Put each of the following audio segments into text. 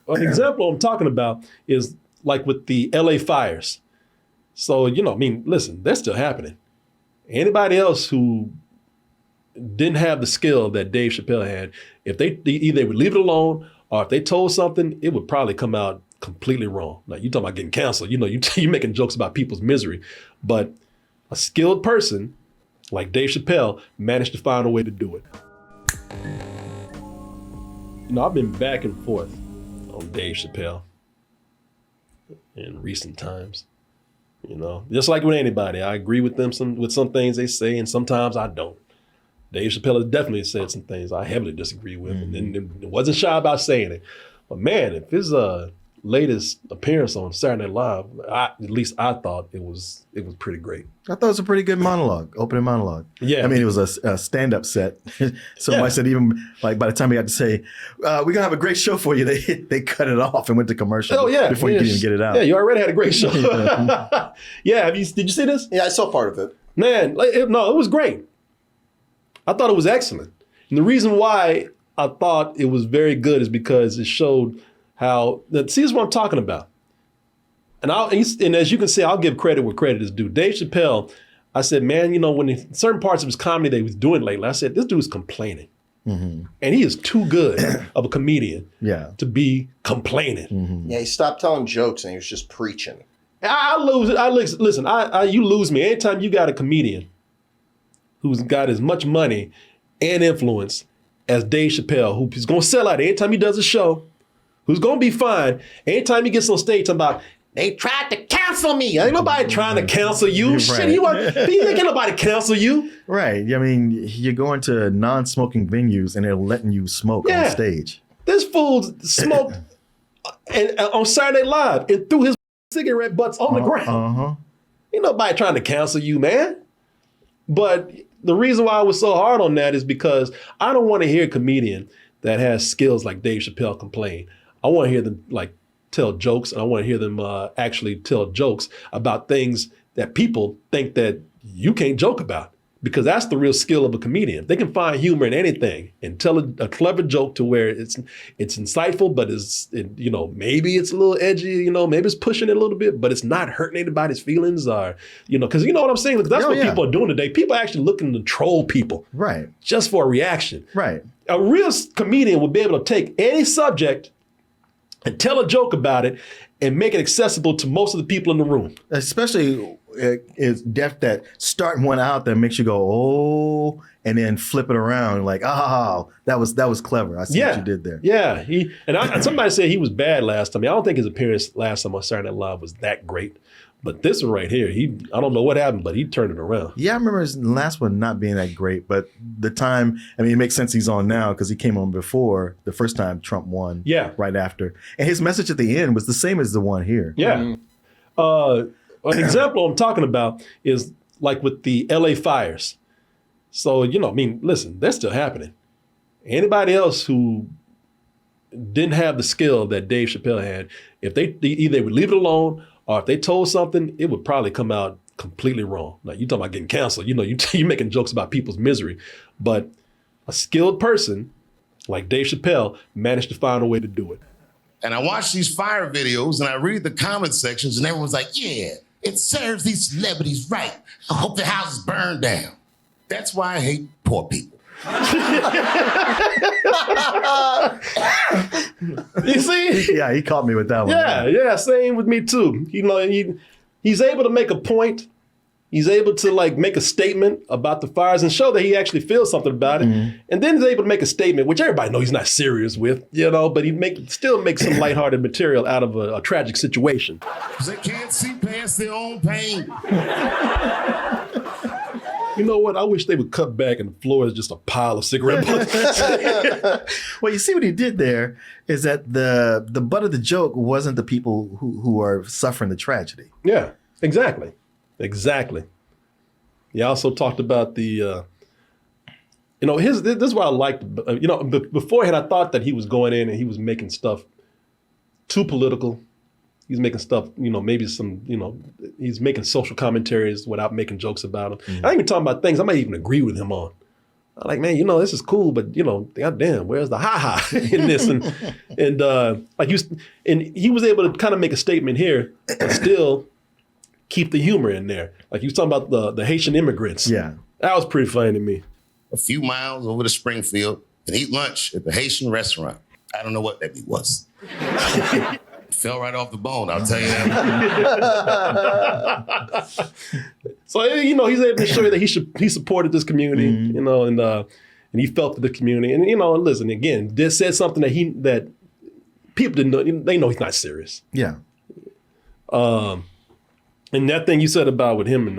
An example I'm talking about is like with the LA fires. So, I mean, listen, they're still happening. Anybody else who didn't have the skill that Dave Chappelle had, if they either would leave it alone or if they told something, it would probably come out completely wrong. Now, you talking about getting canceled, you're making jokes about people's misery, but a skilled person like Dave Chappelle managed to find a way to do it. I've been back and forth on Dave Chappelle in recent times. Just like with anybody, I agree with them with some things they say, and sometimes I don't. Dave Chappelle has definitely said some things I heavily disagree with, and wasn't shy about saying it. But man, if his latest appearance on Saturday Night Live, at least I thought it was pretty great. I thought it was a pretty good opening monologue. Yeah. I mean, it was a stand-up set. So much that even like by the time he got to say, we're going to have a great show for you, they cut it off and went to commercial before you could even get it out. Yeah, you already had a great show. Yeah, did you see this? Yeah, I saw part of it. Man, it was great. I thought it was excellent. And the reason why I thought it was very good is because it showed how, see, this is what I'm talking about. And as you can see, I'll give credit where credit is due. Dave Chappelle, I said, man, when in certain parts of his comedy that he was doing lately, I said, this dude's complaining. Mm-hmm. And he is too good of a comedian to be complaining. Mm-hmm. Yeah, he stopped telling jokes and he was just preaching. Listen, you lose me. Anytime you got a comedian who's got as much money and influence as Dave Chappelle, who's going to sell out anytime he does a show, who's going to be fine, anytime he gets on stage talking about, they tried to cancel me. Ain't nobody trying to cancel you. Right. Shit, ain't nobody cancel you. Right. I mean, you're going to non-smoking venues and they're letting you smoke on stage. This fool smoked on Saturday Night Live and threw his cigarette butts on the ground. Ain't nobody trying to cancel you, man. But the reason why I was so hard on that is because I don't want to hear a comedian that has skills like Dave Chappelle complain. I want to hear them tell jokes, and I want to hear them actually tell jokes about things that people think that you can't joke about, because that's the real skill of a comedian. They can find humor in anything and tell a clever joke to where it's insightful, but maybe it's a little edgy, maybe it's pushing it a little bit, but it's not hurting anybody's feelings or, because you know what I'm saying? That's what people are doing today. People are actually looking to troll people. Right. Just for a reaction. Right. A real comedian would be able to take any subject and tell a joke about it and make it accessible to most of the people in the room. Especially it's deaf that start one out that makes you go, oh, and then flip it around like, that was clever. I see what you did there. Yeah. Somebody said he was bad last time. I don't think his appearance last time on Saturday Night Live was that great. But this one right here, I don't know what happened, but he turned it around. Yeah, I remember his last one not being that great, but the time, I mean, it makes sense he's on now because he came on before the first time Trump won. Yeah. Right after. And his message at the end was the same as the one here. Yeah. An example I'm talking about is like with the LA fires. So, listen, they're still happening. Anybody else who didn't have the skill that Dave Chappelle had, if they either would leave it alone or if they told something, it would probably come out completely wrong. Now, you talking about getting canceled. You're making jokes about people's misery. But a skilled person like Dave Chappelle managed to find a way to do it. And I watch these fire videos and I read the comment sections and everyone's like, yeah, it serves these celebrities right. I hope their houses burn down. That's why I hate poor people. You see? Yeah, he caught me with that one. Yeah, same with me too. He's able to make a point. He's able to make a statement about the fires and show that he actually feels something about it. Mm-hmm. And then he's able to make a statement, which everybody knows he's not serious with, but he still makes some lighthearted material out of a tragic situation. They can't see past their own pain. You know what? I wish they would cut back and the floor is just a pile of cigarette butts. Well, you see what he did there is that the butt of the joke wasn't the people who are suffering the tragedy. Yeah, exactly. He also talked about the, this is what I liked. Beforehand, I thought that he was going in and he was making stuff too political. He's making stuff, maybe some, he's making social commentaries without making jokes about them. Mm-hmm. I ain't even talking about things I might even agree with him on. I'm like, man, this is cool, but goddamn, where's the ha-ha in this? And he was able to kind of make a statement here, but still keep the humor in there. Like you was talking about the Haitian immigrants. Yeah. That was pretty funny to me. A few miles over to Springfield and eat lunch at the Haitian restaurant. I don't know what that was. Fell right off the bone, I'll tell you that. So, he's able to show you that he supported this community, and he felt for the community. And, listen, again, this said something that people didn't know. They know he's not serious. Yeah. And that thing you said about with him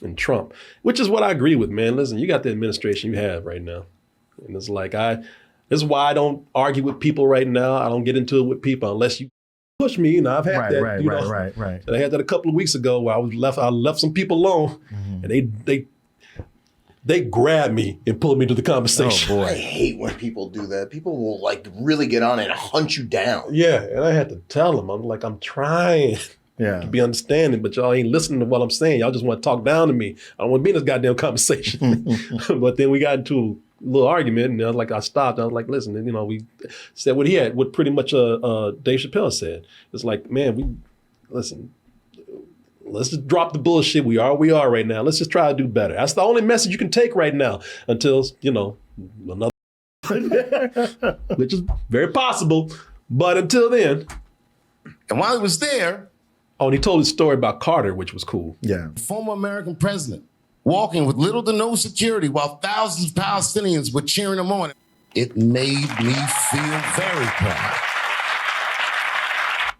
and Trump, which is what I agree with, man. Listen, you got the administration you have right now. And it's like, this is why I don't argue with people right now. I don't get into it with people unless you push me. I've had that. Right. I had that a couple of weeks ago where I left some people alone, and they grabbed me and pulled me to the conversation. Oh boy. I hate when people do that. People will really get on and hunt you down. Yeah, and I had to tell them, I'm trying to be understanding, but y'all ain't listening to what I'm saying. Y'all just want to talk down to me. I don't want to be in this goddamn conversation. But then we got into a little argument, and I stopped. I was like, listen, and, we said what pretty much Dave Chappelle said. It's like, man, listen, let's just drop the bullshit. We are we are right now. Let's just try to do better. That's the only message you can take right now until, another, which is very possible. But until then. And while he was there. Oh, and he told his story about Carter, which was cool. Yeah. Former American president walking with little to no security while thousands of Palestinians were cheering him on. It made me feel very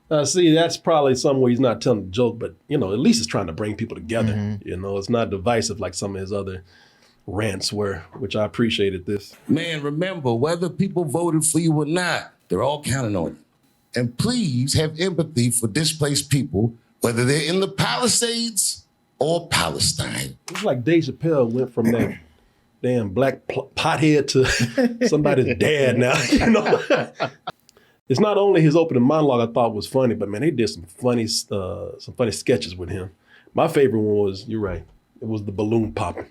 proud. See, that's probably somewhere he's not telling a joke, but, at least he's trying to bring people together. It's not divisive like some of his other rants were, which I appreciated this. Man, remember, whether people voted for you or not, they're all counting on you. And please have empathy for displaced people, whether they're in the Palisades or Palestine. It's like Dave Chappelle went from that damn black pothead to somebody's dad now, It's not only his opening monologue I thought was funny, but man, they did some funny sketches with him. My favorite one was, you're right, it was the balloon popping.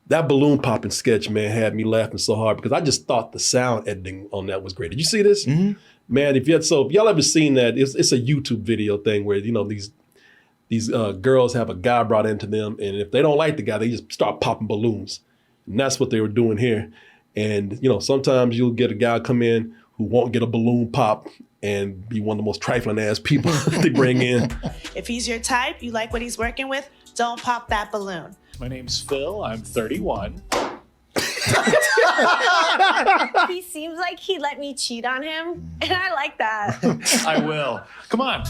That balloon popping sketch, man, had me laughing so hard because I just thought the sound editing on that was great. Did you see this? Mm-hmm. Man, if y'all ever seen that, it's a YouTube video thing where, these girls have a guy brought into them, and if they don't like the guy, they just start popping balloons. And that's what they were doing here. And, sometimes you'll get a guy come in who won't get a balloon pop and be one of the most trifling ass people they bring in. If he's your type, you like what he's working with, don't pop that balloon. My name's Phil, I'm 31. He seems like he let me cheat on him, and I like that. I will. Come on.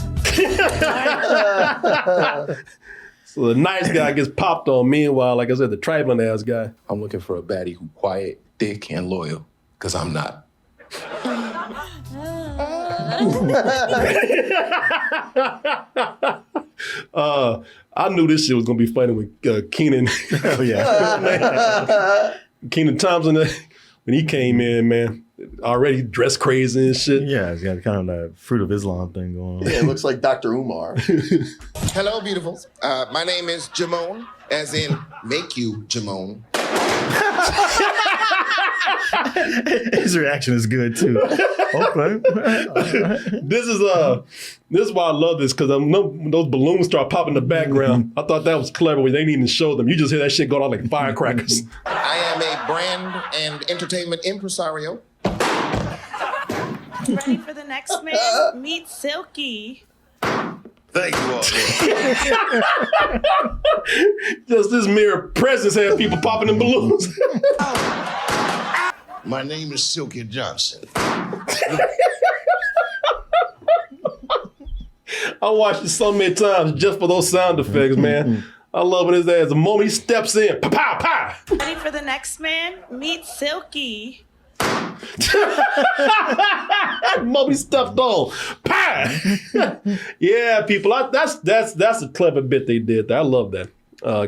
So the nice guy gets popped on. Meanwhile, like I said, the trifling ass guy. I'm looking for a baddie who quiet, thick, and loyal, because I'm not. I knew this shit was gonna be funny with Kenan. Oh yeah. Kenan Thompson, when he came in, man, already dressed crazy and shit. Yeah, he's got kind of that Fruit of Islam thing going on. Yeah, it looks like Dr. Umar. Hello, beautifuls. My name is Jamone, as in make you Jamone. His reaction is good too. Okay. This is why I love this, because when those balloons start popping in the background, I thought that was clever when they didn't even show them. You just hear that shit going on like firecrackers. I am a brand and entertainment impresario. Ready for the next man? Meet Silky. Thank you all. Just this mere presence had people popping in balloons. My name is Silky Johnson. I watched it so many times just for those sound effects, man. I love when his ass, the moment he steps in, pow, pow, pow. Ready for the next man? Meet Silky. Moby stuffed on. Pie. Yeah, people. That's a clever bit they did. I love that.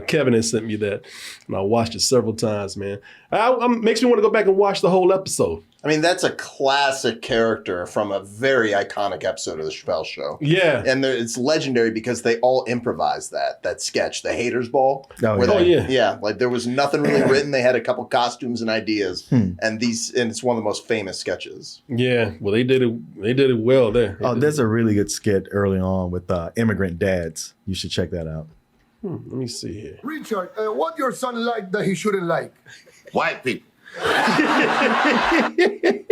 Kevin has sent me that, and I watched it several times, man. Makes me want to go back and watch the whole episode. I mean, that's a classic character from a very iconic episode of the Chappelle Show. Yeah. And it's legendary because they all improvised that sketch, the Haters Ball. Yeah. Like there was nothing really written. They had a couple costumes and ideas, and it's one of the most famous sketches. Yeah. Well, they did it well there. There's a really good skit early on with immigrant dads. You should check that out. Let me see here. Richard, what your son like that he shouldn't like? White people.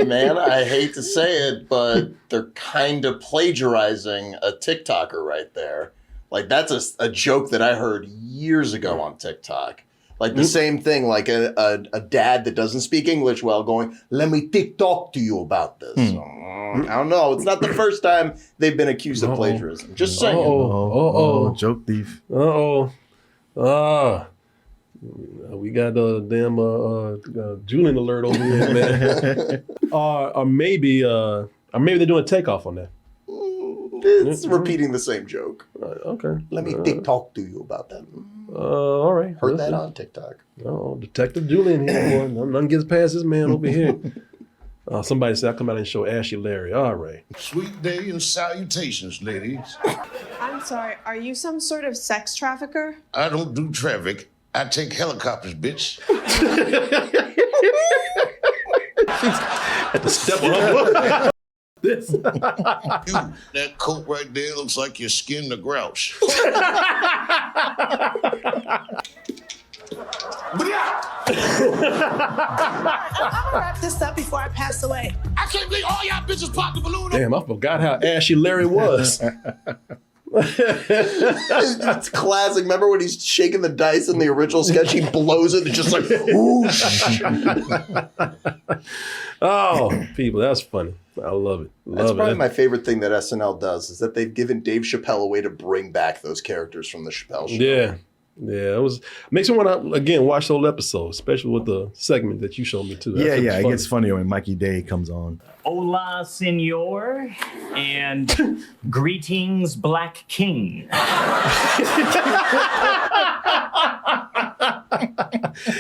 Man, I hate to say it, but they're kind of plagiarizing a TikToker right there. Like that's a joke that I heard years ago on TikTok. Like the same thing, like a dad that doesn't speak English well going, let me TikTok to you about this. I don't know. It's not the first time they've been accused of plagiarism. Just saying. Joke thief. We got the damn Julian alert over here, man. or maybe they're doing a takeoff on that. It's repeating the same joke. Okay. Let me TikTok to you about that. All right. Heard that on TikTok. Oh, Detective Julian here, boy. Nothing gets past this man over here. Somebody said I'll come out and show Ashy Larry. All right. Sweet day and salutations, ladies. I'm sorry, are you some sort of sex trafficker? I don't do traffic. I take helicopters, bitch. Had to step on her. This. That coat right there looks like your skin to grouch. I'll wrap this up before I pass away. I can't believe all y'all bitches popped the balloon. Damn, I forgot how ashy Larry was. It's classic. Remember when he's shaking the dice in the original sketch? He blows it and just like, whoosh. Oh, people, that's funny. I love it. That's probably my favorite thing that SNL does is that they've given Dave Chappelle a way to bring back those characters from the Chappelle Show. Yeah. Yeah, it makes me want to, again, watch the whole episode, especially with the segment that you showed me, too. It gets funnier when Mikey Day comes on. Hola, senor, and greetings, Black King.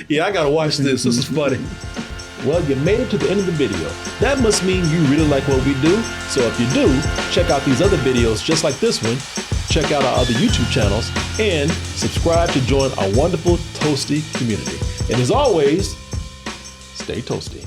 Yeah, I got to watch this. This is funny. Well, you made it to the end of the video. That must mean you really like what we do. So if you do, check out these other videos just like this one. Check out our other YouTube channels and subscribe to join our wonderful Toasty community. And as always, stay toasty.